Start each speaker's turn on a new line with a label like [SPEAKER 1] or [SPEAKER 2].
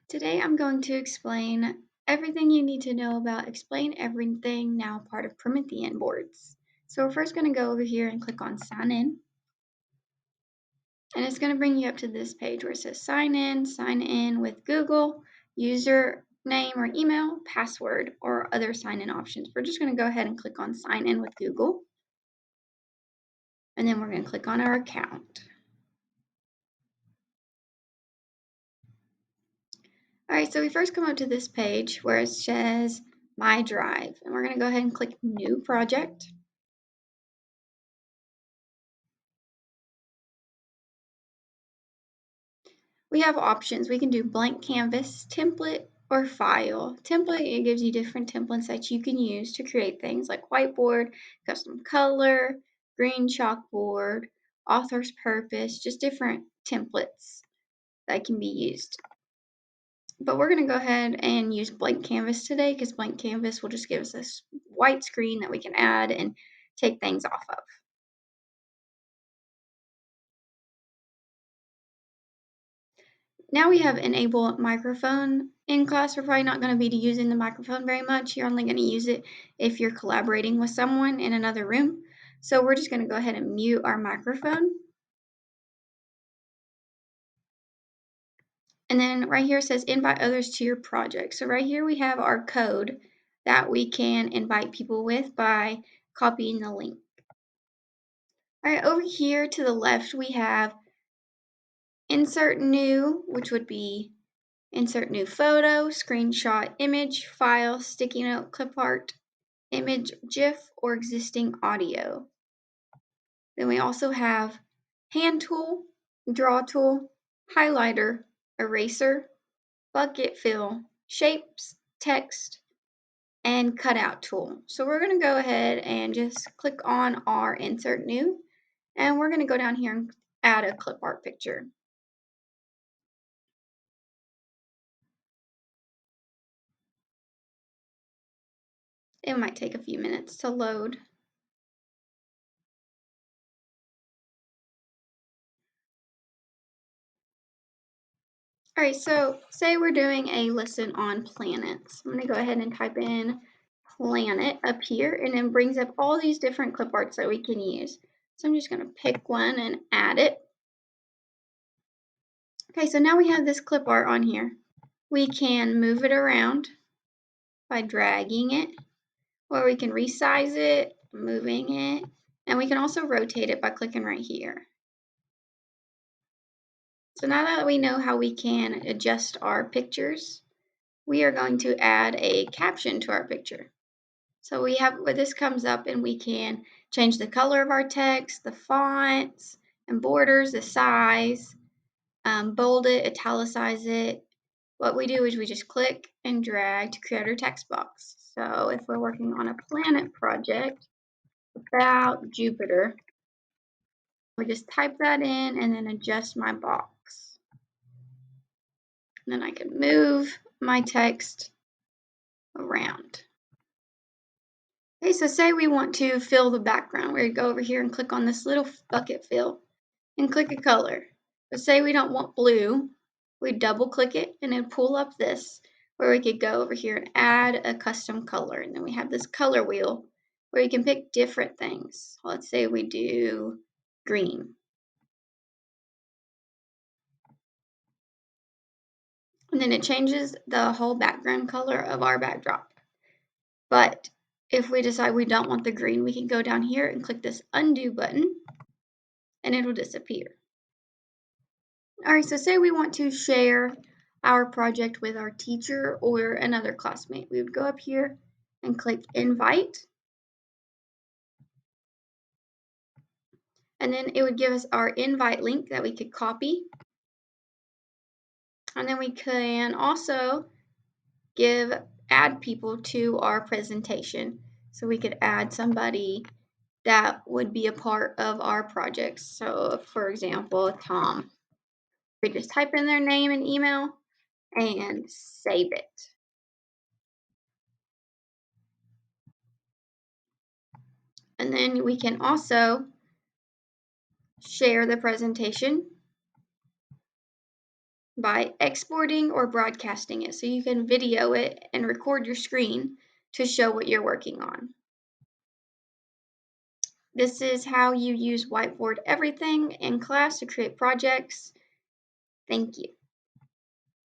[SPEAKER 1] Today I'm going to explain everything you need to know about Explain Everything, now part of Promethean boards. So we're first going to go over here and click on Sign In. And it's going to bring you up to this page where it says sign in with Google, username or email, password, or other sign-in options. We're just going to go ahead and click on Sign In with Google. And then we're going to click on our account. All right, so we first come up to this page where it says My Drive, and we're going to go ahead and click New Project. We have options. We can do blank canvas, template, or file. Template, it gives you different templates that you can use to create things like whiteboard, custom color, green chalkboard, author's purpose, just different templates that can be used. But we're going to go ahead and use blank canvas today because blank canvas will just give us this white screen that we can add and take things off of. Now we have enable microphone. In class, we're probably not going to be using the microphone very much. You're only going to use it if you're collaborating with someone in another room. So we're just going to go ahead and mute our microphone. And then right here it says invite others to your project. So right here we have our code that we can invite people with by copying the link. All right, over here to the left we have insert new, which would be insert new photo, screenshot, image, file, sticky note, clip art, image, GIF, or existing audio. Then we also have hand tool, draw tool, highlighter, eraser, bucket fill, shapes, text, and cutout tool. So we're going to go ahead and just click on our insert new, and we're going to go down here and add a clip art picture. It might take a few minutes to load. All right, so say we're doing a lesson on planets. I'm going to go ahead and type in planet up here, and then brings up all these different clip arts that we can use. So I'm just going to pick one and add it. Okay, so now we have this clip art on here. We can move it around by dragging it, or we can resize it, moving it, and we can also rotate it by clicking right here. So now that we know how we can adjust our pictures, we are going to add a caption to our picture. So we have where this comes up, and we can change the color of our text, the fonts and borders, the size, bold it, italicize it. What we do is we just click and drag to create our text box. So if we're working on a planet project about Jupiter, we just type that in and then adjust my box. And then I can move my text around. Okay, so say we want to fill the background. We go over here and click on this little bucket fill and click a color. But say we don't want blue, we double click it and then pull up this where we could go over here and add a custom color. And then we have this color wheel where you can pick different things. Let's say we do green. And then it changes the whole background color of our backdrop. But if we decide we don't want the green, we can go down here and click this undo button and it'll disappear. All right, so say we want to share our project with our teacher or another classmate. We would go up here and click invite. And then it would give us our invite link that we could copy. And then we can also add people to our presentation. So we could add somebody that would be a part of our project. So for example, Tom. We just type in their name and email and save it. And then we can also share the presentation by exporting or broadcasting it. So you can video it and record your screen to show what you're working on. This is how you use Whiteboard Everything in class to create projects. Thank you.